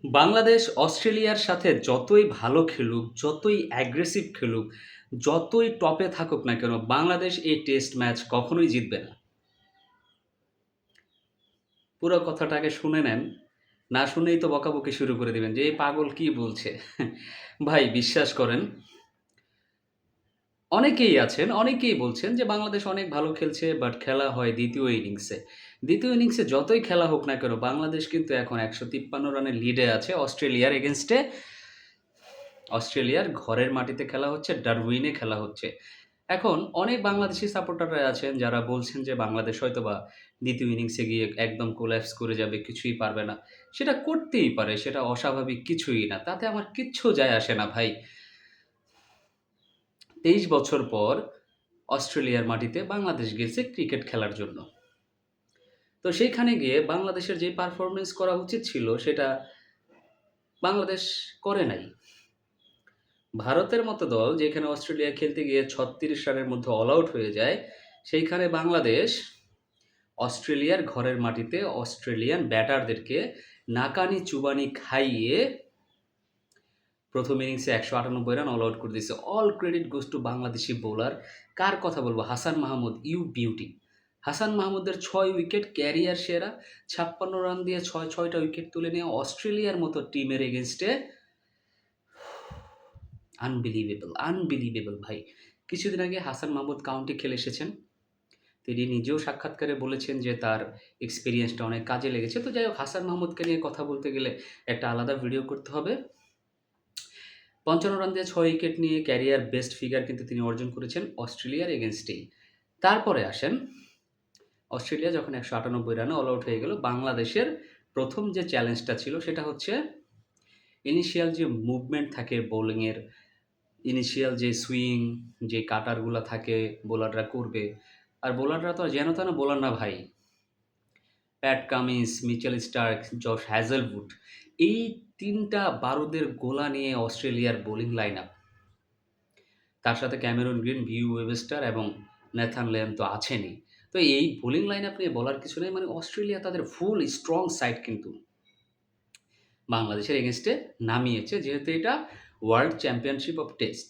বাংলাদেশ অস্ট্রেলিয়ার সাথে যতই ভালো খেলুক, যতই অ্যাগ্রেসিভ খেলুক, যতই টপে থাকুক না কেন, বাংলাদেশ এই টেস্ট ম্যাচ কখনোই জিতবে না। পুরো কথাটা আগে শুনে নেন। না শুনেই তো বকাবকি শুরু করে দিবেন যে, "এই পাগল কি বলছে?" ভাই বিশ্বাস করেন, অনেকেই বলছেন যে বাংলাদেশ অনেক ভালো খেলছে, বাট খেলা হয় ২য় ইনিংসে। ২য় ইনিংসে যতই খেলা হোক না কেন, বাংলাদেশ কিন্তু এখন ১৫৩ রানের লিডে আছে অস্ট্রেলিয়ার এগেইনস্টে। অস্ট্রেলিয়ার ঘরের মাটিতে খেলা হচ্ছে, ডারউইনে খেলা হচ্ছে। এখন অনেক বাংলাদেশী সাপোর্টাররা আছেন যারা বলছেন যে বাংলাদেশ হয়তোবা ২য় ইনিংসে গিয়ে একদম কোল্যাপস করে যাবে, কিছুই পারবে না। সেটা করতেই পারে, সেটা অস্বাভাবিক কিছুই না। তাতে আমার কিচ্ছু যায় আসে না ভাই। ২৩ বছর পর অস্ট্রেলিয়ার মাটিতে বাংলাদেশ গেছে ক্রিকেট খেলার জন্য। তো সেইখানে গিয়ে বাংলাদেশের যে পারফরম্যান্স করা উচিত ছিল সেটা বাংলাদেশ করে নাই। ভারতের মতো দল যেখানে অস্ট্রেলিয়া খেলতে গিয়ে ৩৬ রানের মধ্যে অল আউট হয়ে যায়, সেইখানে বাংলাদেশ অস্ট্রেলিয়ার ঘরের মাটিতে অস্ট্রেলিয়ান ব্যাটারদেরকে নাকানি-চুবানি খাইয়ে ১ম ইনিংসে ১৯৮ রান অল আউট করে দিয়েছে। All credit goes to Bangladeshi bowler. কার কথা বলব? Hasan Mahmud, you beauty. হাসান মাহমুদের ৬ উইকেট ক্যারিয়ার সেরা। ৫৬ রান দিয়ে ৬টা উইকেট তুলে নিয়ে অস্ট্রেলিয়ার মতো টিমের এগেইনস্টে আনবিলিভেবল ভাই। কিছুদিন আগে হাসান মাহমুদ কাউন্টি খেলে এসেছেন। তিনি নিজেও সাক্ষাৎকারে বলেছেন যে তার এক্সপেরিয়েন্সটা অনেক কাজে লেগেছে। তো যাই হোক, হাসান মাহমুদকে নিয়ে কথা বলতে গেলে একটা আলাদা ভিডিও করতে হবে। ৫৫ রান দিয়ে ৬ উইকেট নিয়ে ক্যারিয়ার বেস্ট ফিগার কিন্তু তিনি অর্জন করেছেন অস্ট্রেলিয়ার এগেইনস্টেই। তারপরে আসেন, অস্ট্রেলিয়া যখন ১৯৮ রানে অল আউট হয়ে গেল, বাংলাদেশের ১ম যে চ্যালেঞ্জটা ছিল সেটা হচ্ছে ইনিশিয়াল যে মুভমেন্ট থাকে বোলিংয়ের, ইনিশিয়াল যে সুইং, যে কাটারগুলা থাকে বোলাররা করবে। আর বোলাররা তো আর যেন তেন বোলার না ভাই। Pat Cummins, Mitchell Starc, Josh Hazlewood, এই ৩ টা বারুদের গোলা নিয়ে অস্ট্রেলিয়ার বোলিং লাইনআপ। তার সাথে ক্যামেরন গ্রিন, ভিউ ওয়েবস্টার এবং ন্যাথান লিয়ন তো আছেনই। তো এই বোলিং লাইনআপ নিয়ে বলার কিছু নেই। মানে অস্ট্রেলিয়া তাদের ফুল স্ট্রং সাইড কিন্তু বাংলাদেশের এগেইনস্টে নামিয়েছে, যেহেতু এটা ওয়ার্ল্ড চ্যাম্পিয়নশিপ অফ টেস্ট।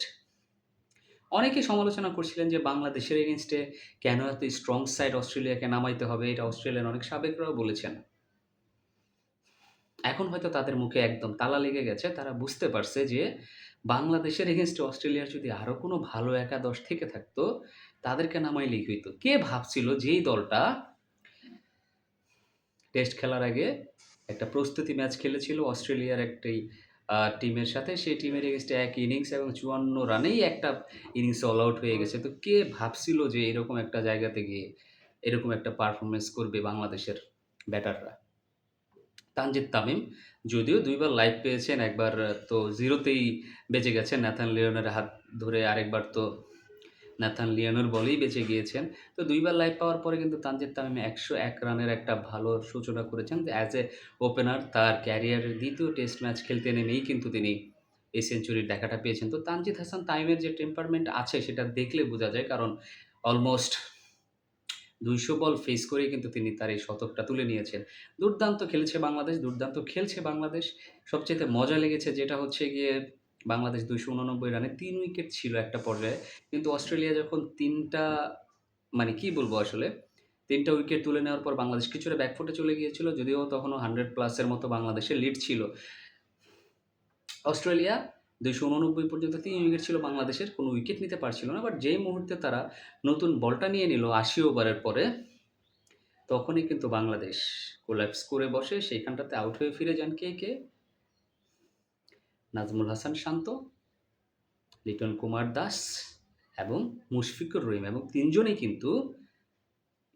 অনেকেই সমালোচনা করছিলেন যে বাংলাদেশের এগেইনস্টে কেন এত স্ট্রং সাইড অস্ট্রেলিয়াকে নামাইতে হবে? এটা অস্ট্রেলিয়ার অনেক সাবেকরাও বলেছেন। এখন হয়তো তাদের মুখে একদম তালা লেগে গেছে। তারা বুঝতে পারছে যে বাংলাদেশের এগেইনস্টে অস্ট্রেলিয়ার যদি আরও কোনো ভালো একাদশ থেকে থাকতো, তাদেরকে নামাইলেই হইতো। কে ভাবছিল যে এই দলটা টেস্ট খেলার আগে একটা প্রস্তুতি ম্যাচ খেলেছিল অস্ট্রেলিয়ার একটি টিমের সাথে। সেই টিমের এগেইনস্টে ১ ইনিংস এবং ৫৪ রানেই একটা ইনিংসে অল আউট হয়ে গেছে। তো কে ভাবছিল যে এরকম একটা জায়গাতে গিয়ে এরকম একটা পারফরম্যান্স করবে বাংলাদেশের ব্যাটাররা? তানজিদ তামিম যদিও ২ বার লাইভ পেয়েছেন, একবার তো 0 তেই বেঁচে গেছেন ন্যাথান লিওনের হাত ধরে, আরেকবার তো ন্যাথান লিওনের বলেই বেঁচে গিয়েছেন। তো ২ বার লাইভ পাওয়ার পরে কিন্তু তানজিদ তামিম ১০১ রানের একটা ভালো সূচনা করেছেন। অ্যাজ এ ওপেনার তার ক্যারিয়ারের ২য় টেস্ট ম্যাচ খেলতে নেমেই কিন্তু তিনি এই সেঞ্চুরির দেখাটা পেয়েছেন। তো তানজিদ হাসান তামিমের যে টেম্পারমেন্ট আছে সেটা দেখলে বোঝা যায়। কারণ অলমোস্ট ২০০ বল ফেস করেই কিন্তু তিনি তার এই শতকটা তুলে নিয়েছেন। দুর্দান্ত খেলেছে বাংলাদেশ, দুর্দান্ত খেলছে বাংলাদেশ। সবচাইতে মজা লেগেছে যেটা হচ্ছে গিয়ে বাংলাদেশ ২৮৯ রানে ৩ উইকেট ছিল একটা পর্যায়ে। কিন্তু অস্ট্রেলিয়া যখন ৩ টা, মানে কি বলবো আসলে, ৩ টা উইকেট তুলে নেওয়ার পর বাংলাদেশ কিছুটা ব্যাকফুটে চলে গিয়েছিল। যদিও তখনও 100 প্লাস এর মতো বাংলাদেশের লিড ছিল। অস্ট্রেলিয়া ২৮৯ পর্যন্ত ৩ উইকেট ছিল বাংলাদেশের, কোনো উইকেট নিতে পারছিল না। বাট যেই মুহূর্তে তারা নতুন বলটা নিয়ে নিল ৮০ ওভারের পরে, তখনই কিন্তু বাংলাদেশ কোল্যাপস করে বসে। সেইখানটাতে আউট হয়ে ফিরে যান কে? নাজমুল হাসান শান্ত, লিটন কুমার দাস এবং মুশফিকুর রহিম, এবং ৩ জনেই কিন্তু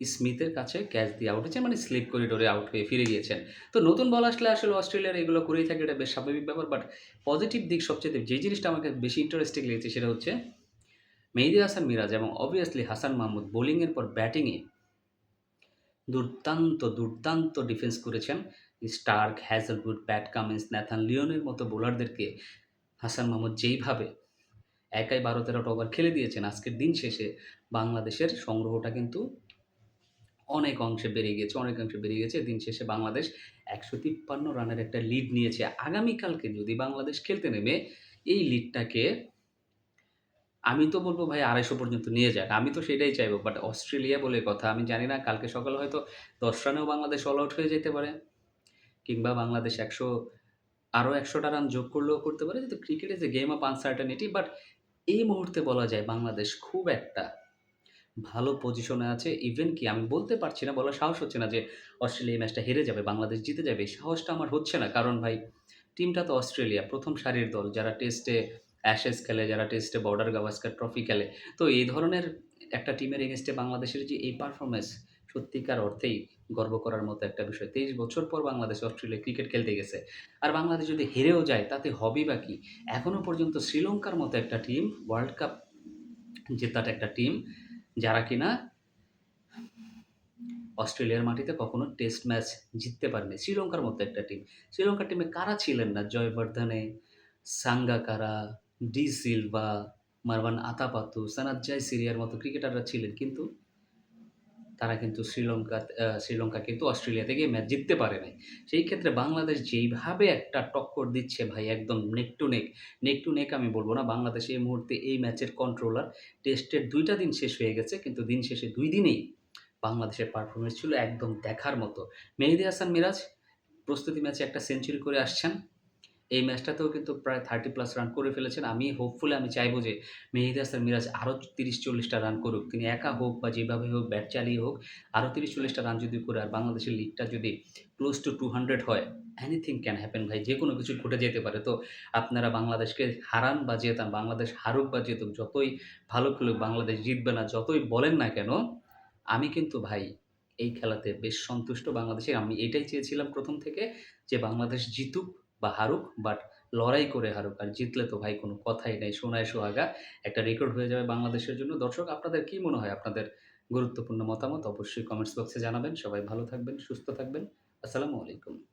স্মিথের কাছে ক্যাচ দিয়ে আউট হয়েছেন, মানে স্লিপ করিডোরে আউট হয়ে ফিরে গিয়েছেন। তো নতুন বল আসলে আসলে অস্ট্রেলিয়ার এগুলো করেই থাকে, এটা বেশ স্বাভাবিক ব্যাপার। বাট পজিটিভ দিক সবচাইতে যে জিনিসটা আমাকে বেশি ইন্টারেস্টিং লেগেছে সেটা হচ্ছে মেহেদী হাসান মিরাজ এবং অবভিয়াসলি হাসান মাহমুদ বোলিংয়ের পর ব্যাটিংয়ে দুর্দান্ত ডিফেন্স করেছেন। Starc, Hazlewood, Pat Cummins, Nathan লিওনের মতো বোলারদেরকে হাসান মাহমুদ যেইভাবে একাই ১২-১৩টা ওভার খেলে দিয়েছেন, আজকের দিন শেষে বাংলাদেশের সংগ্রহটা কিন্তু অনেকাংশে বেড়ে গিয়েছে। দিন শেষে বাংলাদেশ ১৫৩ রানের একটা লিড নিয়েছে। আগামীকালকে যদি বাংলাদেশ খেলতে নেমে এই লিডটাকে আমি তো বলব ভাই ২৫০ পর্যন্ত নিয়ে যাক। আমি তো সেটাই চাইবো। বাট অস্ট্রেলিয়া বলে কথা। আমি জানি না কালকে সকালে হয়তো ১০ রানেও বাংলাদেশ অল আউট হয়ে যেতে পারে। কিংবা বাংলাদেশ ১০০ আরও ১০০ টা রান যোগ করলেও করতে পারে। কিন্তু cricket is a game of uncertainty. But এই মুহূর্তে বলা যায় বাংলাদেশ খুব একটা ভালো পজিশনে আছে। ইভেন কি আমি বলতে পারছি না, বলার সাহস হচ্ছে না যে অস্ট্রেলিয়া এই ম্যাচটা হেরে যাবে, বাংলাদেশ জিতে যাবে। এই সাহসটা আমার হচ্ছে না। কারণ ভাই টিমটা তো অস্ট্রেলিয়া, ১ম সারির দল যারা টেস্টে অ্যাশেজ খেলে, যারা টেস্টে বর্ডার গাভাস্কার ট্রফি খেলে। তো এই ধরনের একটা টিমের এগেইনস্টে বাংলাদেশের যে এই পারফরম্যান্স সত্যিকার অর্থেই গর্ব করার মতো একটা বিষয়। ২৩ বছর পর বাংলাদেশ অস্ট্রেলিয়ায় ক্রিকেট খেলতে গেছে। আর বাংলাদেশ যদি হেরেও যায় তাতে হবেই বা কি? এখনো পর্যন্ত শ্রীলঙ্কার মতো একটা টিম ওয়ার্ল্ড কাপ জেতাটা একটা টিম যারা কিনা অস্ট্রেলিয়ার মাটিতে কখনো টেস্ট ম্যাচ জিততে পারেনি। শ্রীলঙ্কার মতো একটা টিম। শ্রীলঙ্কার টিমে কারা ছিলেন না? জয়বর্ধনে, সাঙ্গাকারা, ডি সিলভা, মারওয়ান আতাপাতু, সানাত জয়সুরিয়ার মতো ক্রিকেটাররা ছিলেন। কিন্তু তারা কিন্তু শ্রীলঙ্কা কিন্তু অস্ট্রেলিয়াতে গিয়ে ম্যাচ জিততে পারে নাই। সেই ক্ষেত্রে বাংলাদেশ যেইভাবে একটা টক্কর দিচ্ছে ভাই একদম নেক টু নেক, নেক টু নেক আমি বলব না। বাংলাদেশ এই মুহূর্তে এই ম্যাচের কন্ট্রোলার। টেস্টের ২ টা দিন শেষ হয়ে গেছে। কিন্তু দিন শেষে ২ দিনেই বাংলাদেশের পারফরম্যান্স ছিল একদম দেখার মতো। মেহেদী হাসান মিরাজ প্রস্তুতি ম্যাচে একটা সেঞ্চুরি করে আসছেন। এই ম্যাচটাতেও কিন্তু প্রায় 30+ রান করে ফেলেছেন। আমি হোপফুলি আমি চাইবো যে মেহেদী হাসান মিরাজ আরও ৩০-৪০ টা রান করুক। তিনি একা হোক বা যেভাবে হোক ব্যাট চালিয়ে হোক আরও ৩০-৪০ টা রান যদি করে আর বাংলাদেশের লিডটা যদি ক্লোজ টু 200 হয়, এনিথিং ক্যান হ্যাপেন ভাই। যেকোনো কিছু ঘটে যেতে পারে। তো আপনারা বাংলাদেশকে হারান বা জেতান, বাংলাদেশ হারুক বা জিতুক, যতই ভালো খেলুক বাংলাদেশ জিতবে না, যতই বলেন না কেন, আমি কিন্তু ভাই এই খেলাতে বেশ সন্তুষ্ট বাংলাদেশের। আমি এটাই চেয়েছিলাম ১ম থেকে যে বাংলাদেশ জিতুক বা হারুক বাট লড়াই করে হারুক। আর জিতলে তো ভাই কোনো কথাই নাই। সোনায় সোহাগা একটা রেকর্ড হয়ে যাবে বাংলাদেশের জন্য। দর্শক আপনাদের কি মনে হয়? আপনাদের গুরুত্বপূর্ণ মতামত অবশ্যই কমেন্টস বক্সে জানাবেন। সবাই ভালো থাকবেন, সুস্থ থাকবেন। আসসালামু আলাইকুম।